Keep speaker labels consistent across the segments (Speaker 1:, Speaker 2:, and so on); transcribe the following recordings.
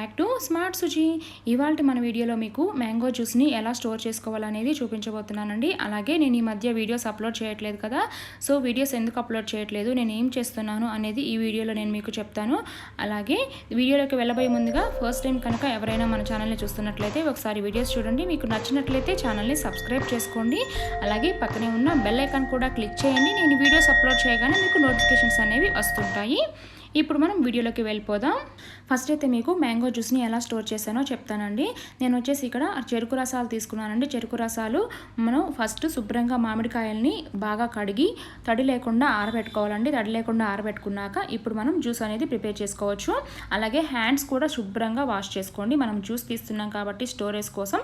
Speaker 1: Back to smart Suji. ఇవాళ మన వీడియోలో మీకు మ్యాంగో జ్యూస్ని ఎలా స్టోర్ చేసుకోవాలనేది చూపించబోతున్నానండి. అలాగే నేను ఈ మధ్య వీడియోస్ అప్లోడ్ చేయట్లేదు కదా, సో వీడియోస్ ఎందుకు అప్లోడ్ చేయట్లేదు, నేను ఏం చేస్తున్నాను అనేది ఈ వీడియోలో నేను మీకు చెప్తాను. అలాగే వీడియోలోకి వెళ్ళబోయే ముందుగా ఫస్ట్ టైం కనుక ఎవరైనా మన ఛానల్ని చూస్తున్నట్లయితే ఒకసారి వీడియోస్ చూడండి. మీకు నచ్చినట్లయితే ఛానల్ని సబ్స్క్రైబ్ చేసుకోండి. అలాగే పక్కనే ఉన్న బెల్ ఐకాన్ కూడా క్లిక్ చేయండి. నేను వీడియోస్ అప్లోడ్ చేయగానే మీకు నోటిఫికేషన్స్ అనేవి వస్తుంటాయి. ఇప్పుడు మనం వీడియోలోకి వెళ్ళిపోదాం. ఫస్ట్ అయితే మీకు మ్యాంగో జ్యూస్ని ఎలా స్టోర్ చేశానో చెప్తానండి. నేను వచ్చేసి ఇక్కడ చెరుకు రసాలు తీసుకున్నానండి. చెరుకు రసాలు మనం ఫస్ట్ శుభ్రంగా మామిడికాయల్ని బాగా కడిగి తడి లేకుండా ఆరబెట్టుకోవాలండి. తడి లేకుండా ఆరబెట్టుకున్నాక ఇప్పుడు మనం జ్యూస్ అనేది ప్రిపేర్ చేసుకోవచ్చు. అలాగే హ్యాండ్స్ కూడా శుభ్రంగా వాష్ చేసుకోండి. మనం జ్యూస్ తీస్తున్నాం కాబట్టి స్టోరేజ్ కోసం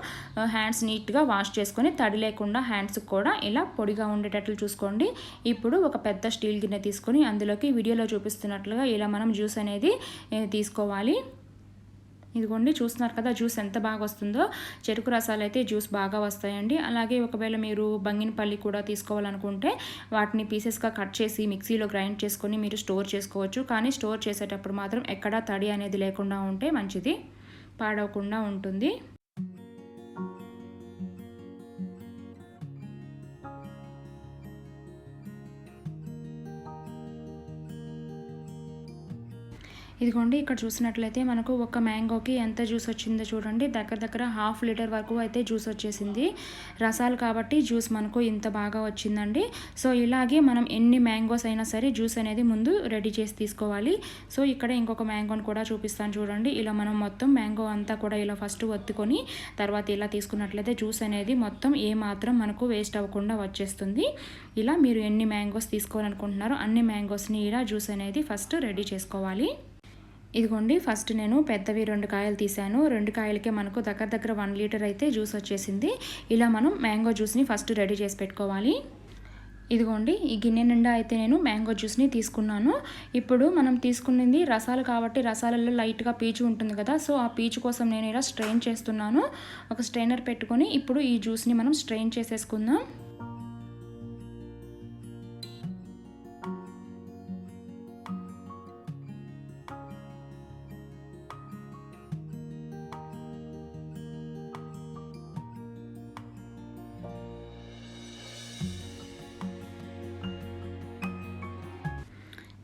Speaker 1: హ్యాండ్స్ నీట్గా వాష్ చేసుకొని తడి లేకుండా హ్యాండ్స్ కూడా ఇలా పొడిగా ఉండేటట్లు చూసుకోండి. ఇప్పుడు ఒక పెద్ద స్టీల్ గిన్నె తీసుకొని అందులోకి వీడియోలో చూపిస్తున్నట్లుగా ఇలా మనం జ్యూస్ అనేది తీసుకోవాలి. ఇదిగోండి, చూస్తున్నారు కదా జ్యూస్ ఎంత బాగా వస్తుందో. చెరుకు రసాలు అయితే జ్యూస్ బాగా వస్తాయండి. అలాగే ఒకవేళ మీరు బంగినపల్లి కూడా తీసుకోవాలనుకుంటే వాటిని పీసెస్గా కట్ చేసి మిక్సీలో గ్రైండ్ చేసుకొని మీరు స్టోర్ చేసుకోవచ్చు. కానీ స్టోర్ చేసేటప్పుడు మాత్రం ఎక్కడా తడి అనేది లేకుండా ఉంటే మంచిది, పాడవకుండా ఉంటుంది. ఇదిగోండి, ఇక్కడ చూసినట్లయితే మనకు ఒక మ్యాంగోకి ఎంత జ్యూస్ వచ్చిందో చూడండి. దగ్గర 1/2 లీటర్ వరకు అయితే జ్యూస్ వచ్చేసింది. రసాలు కాబట్టి జ్యూస్ మనకు ఇంత బాగా వచ్చిందండి. సో ఇలాగే మనం ఎన్ని మ్యాంగోస్ అయినా సరే జ్యూస్ అనేది ముందు రెడీ చేసి తీసుకోవాలి. సో ఇక్కడ ఇంకొక మ్యాంగోని కూడా చూపిస్తాను చూడండి. ఇలా మనం మొత్తం మ్యాంగో అంతా కూడా ఇలా ఫస్ట్ ఒత్తుకొని తర్వాత ఇలా తీసుకున్నట్లయితే జ్యూస్ అనేది మొత్తం ఏమాత్రం మనకు వేస్ట్ అవ్వకుండా వచ్చేస్తుంది. ఇలా మీరు ఎన్ని మ్యాంగోస్ తీసుకోవాలనుకుంటున్నారో అన్ని మ్యాంగోస్ని ఇలా జ్యూస్ అనేది ఫస్ట్ రెడీ చేసుకోవాలి. ఇదిగోండి, ఫస్ట్ నేను పెద్దవి 2 కాయలు తీసాను. 2 కాయలకే మనకు దగ్గర 1 లీటర్ అయితే జ్యూస్ వచ్చేసింది. ఇలా మనం మ్యాంగో జ్యూస్ని ఫస్ట్ రెడీ చేసి పెట్టుకోవాలి. ఇదిగోండి, ఈ గిన్నె నిండా అయితే నేను మ్యాంగో జ్యూస్ని తీసుకున్నాను. ఇప్పుడు మనం తీసుకున్నది రసాలు కాబట్టి రసాలలో లైట్గా పీచు ఉంటుంది కదా, సో ఆ పీచు కోసం నేను ఇలా స్ట్రెయిన్ చేస్తున్నాను. ఒక స్ట్రైనర్ పెట్టుకొని ఇప్పుడు ఈ జ్యూస్ని మనం స్ట్రెయిన్ చేసేసుకుందాం.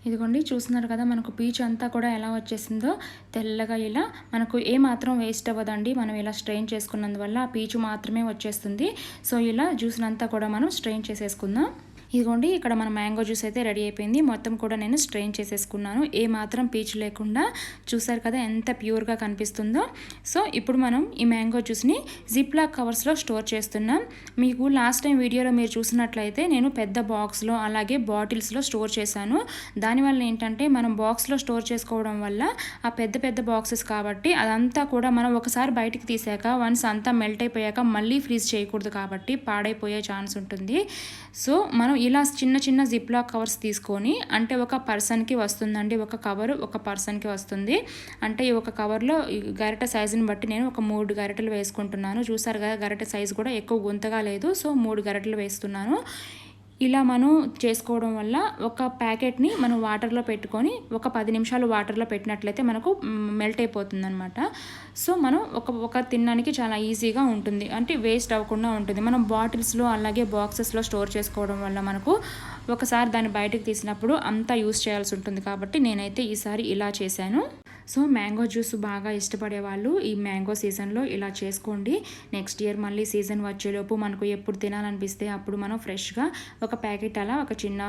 Speaker 1: ఇదిగోండి, చూస్తున్నారు కదా మనకు పీచు అంతా కూడా ఎలా వచ్చేసిందో తెల్లగా. ఇలా మనకు ఏమాత్రం వేస్ట్ అవ్వదండి. మనం ఇలా స్ట్రెయిన్ చేసుకున్నందువల్ల ఆ పీచు మాత్రమే వచ్చేస్తుంది. సో ఇలా జ్యూస్ని అంతా కూడా మనం స్ట్రెయిన్ చేసేసుకుందాం. ఇదిగోండి, ఇక్కడ మన మ్యాంగో జ్యూస్ అయితే రెడీ అయిపోయింది. మొత్తం కూడా నేను స్ట్రెయిన్ చేసేసుకున్నాను, ఏ మాత్రం పీచు లేకుండా. చూసారు కదా ఎంత ప్యూర్గా కనిపిస్తుందో. సో ఇప్పుడు మనం ఈ మ్యాంగో జ్యూస్ని జిప్ లాక్ కవర్స్లో స్టోర్ చేస్తున్నాం. మీకు లాస్ట్ టైం వీడియోలో మీరు చూసినట్లయితే నేను పెద్ద బాక్స్లో అలాగే బాటిల్స్లో స్టోర్ చేశాను. దానివల్ల ఏంటంటే మనం బాక్స్లో స్టోర్ చేసుకోవడం వల్ల ఆ పెద్ద బాక్సెస్ కాబట్టి అదంతా కూడా మనం ఒకసారి బయటికి తీసాక వన్స్ అంతా మెల్ట్ అయిపోయాక మళ్ళీ ఫ్రీజ్ చేయకూడదు కాబట్టి పాడైపోయే ఛాన్స్ ఉంటుంది. సో మనం ఇలా చిన్న జిప్ లాక్ కవర్స్ తీసుకొని, అంటే ఒక పర్సన్కి వస్తుందండి, ఒక కవర్ ఒక పర్సన్కి వస్తుంది. అంటే ఈ ఒక కవర్లో గరిటె సైజుని బట్టి నేను ఒక 3 గరిటెలు వేసుకుంటున్నాను. చూసారు కదా గరిటె సైజు కూడా ఎక్కువ గుంతగా లేదు, సో 3 గరిటెలు వేస్తున్నాను. ఇలా మనం చేసుకోవడం వల్ల ఒక ప్యాకెట్ని మనం వాటర్లో పెట్టుకొని ఒక 10 నిమిషాలు వాటర్లో పెట్టినట్లయితే మనకు మెల్ట్ అయిపోతుంది అనమాట. సో మనం ఒక తినడానికి చాలా ఈజీగా ఉంటుంది, అంటే వేస్ట్ అవ్వకుండా ఉంటుంది. మనం బాటిల్స్లో అలాగే బాక్సెస్లో స్టోర్ చేసుకోవడం వల్ల మనకు ఒకసారి దాన్ని బయటకు తీసినప్పుడు అంతా యూస్ చేయాల్సి ఉంటుంది. కాబట్టి నేనైతే ఈసారి ఇలా చేశాను. సో మ్యాంగో జ్యూస్ బాగా ఇష్టపడే వాళ్ళు ఈ మ్యాంగో సీజన్లో ఇలా చేసుకోండి. నెక్స్ట్ ఇయర్ మళ్ళీ సీజన్ వచ్చేలోపు మనకు ఎప్పుడు తినాలనిపిస్తే అప్పుడు మనం ఫ్రెష్గా ఒక ప్యాకెట్ అలా ఒక చిన్న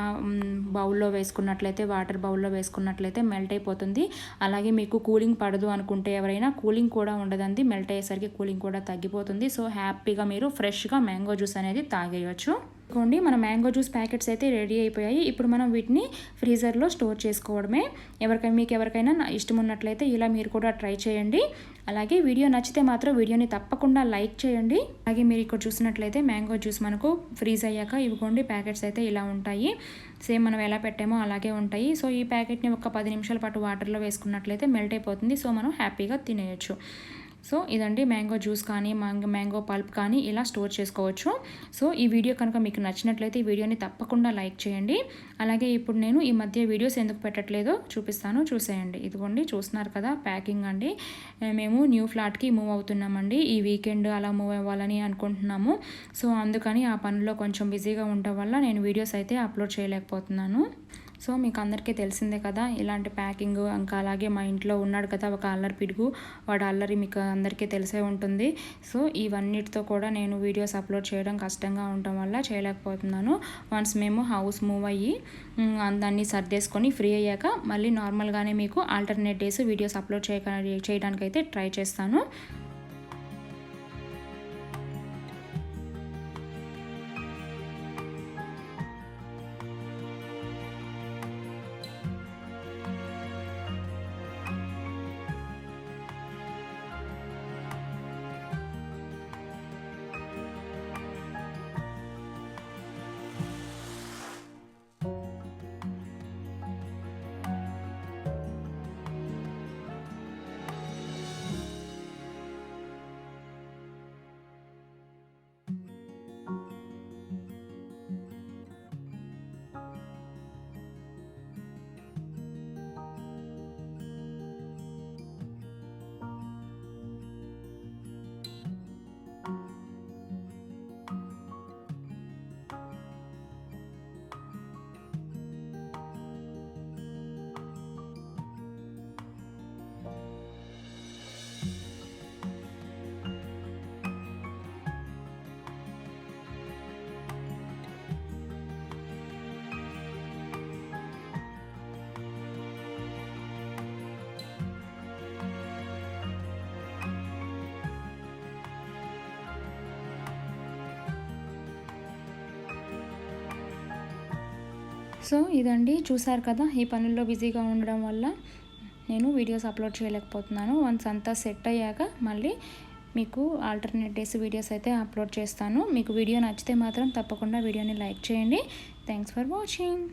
Speaker 1: బౌల్లో వేసుకున్నట్లయితే, వాటర్ బౌల్లో వేసుకున్నట్లయితే మెల్ట్ అయిపోతుంది. అలాగే మీకు కూలింగ్ పడదు అనుకుంటే ఎవరైనా కూలింగ్ కూడా ఉండదండి, మెల్ట్ అయ్యేసరికి కూలింగ్ కూడా తగ్గిపోతుంది. సో హ్యాపీగా మీరు ఫ్రెష్గా మ్యాంగో జ్యూస్ అనేది తాగేయచ్చు. ఇదిగోండి, మన మ్యాంగో జ్యూస్ ప్యాకెట్స్ అయితే రెడీ అయిపోయాయి. ఇప్పుడు మనం వీటిని ఫ్రీజర్లో స్టోర్ చేసుకోవడమే. మీకు ఎవరికైనా ఇష్టం ఉన్నట్లయితే ఇలా మీరు కూడా ట్రై చేయండి. అలాగే వీడియో నచ్చితే మాత్రం వీడియోని తప్పకుండా లైక్ చేయండి. అలాగే మీరు ఇక్కడ చూసినట్లయితే మ్యాంగో జ్యూస్ మనకు ఫ్రీజ్ అయ్యాక ఇవిగోండి ప్యాకెట్స్ అయితే ఇలా ఉంటాయి. సేమ్ మనం ఎలా పెట్టామో అలాగే ఉంటాయి. సో ఈ ప్యాకెట్ని ఒక 10 నిమిషాల పాటు వాటర్లో వేసుకున్నట్లయితే మెల్ట్ అయిపోతుంది. సో మనం హ్యాపీగా తినేయచ్చు. సో ఇదండి మ్యాంగో జ్యూస్ కానీ మ్యాంగో పల్ప్ కానీ ఇలా స్టోర్ చేసుకోవచ్చు. సో ఈ వీడియో కనుక మీకు నచ్చినట్లయితే ఈ వీడియోని తప్పకుండా లైక్ చేయండి. అలాగే ఇప్పుడు నేను ఈ మధ్య వీడియోస్ ఎందుకు పెట్టట్లేదో చూపిస్తాను, చూసేయండి. ఇదిగోండి చూస్తున్నారు కదా ప్యాకింగ్ అండి. మేము న్యూ ఫ్లాట్కి మూవ్ అవుతున్నామండి. ఈ వీకెండ్ అలా మూవ్ అవ్వాలని అనుకుంటున్నాము. సో అందుకని ఆ పనిలో కొంచెం బిజీగా ఉండటం వల్ల నేను వీడియోస్ అయితే అప్లోడ్ చేయలేకపోతున్నాను. సో మీకు అందరికీ తెలిసిందే కదా ఇలాంటి ప్యాకింగ్. ఇంకా అలాగే మా ఇంట్లో ఉన్నాడు కదా ఒక అల్లరి పిడుగు, వాడు అల్లరి మీకు అందరికీ తెలిసే ఉంటుంది. సో ఇవన్నిటితో కూడా నేను వీడియోస్ అప్లోడ్ చేయడం కష్టంగా ఉండటం వల్ల చేయలేకపోతున్నాను. వన్స్ మేము హౌస్ మూవ్ అయ్యి దాన్ని సర్దేసుకొని ఫ్రీ అయ్యాక మళ్ళీ నార్మల్గానే మీకు ఆల్టర్నేట్ డేస్ వీడియోస్ అప్లోడ్ చేయడానికైతే ట్రై చేస్తాను. సో ఇదండి చూసారు కదా ఈ పనుల్లో బిజీగా ఉండడం వల్ల నేను వీడియోస్ అప్లోడ్ చేయలేకపోతున్నాను. వన్స్ అంతా సెట్ అయ్యాక మళ్ళీ మీకు ఆల్టర్నేట్ డేస్ వీడియోస్ అయితే అప్లోడ్ చేస్తాను. మీకు వీడియో నచ్చితే మాత్రం తప్పకుండా వీడియోని లైక్ చేయండి. Thanks for watching.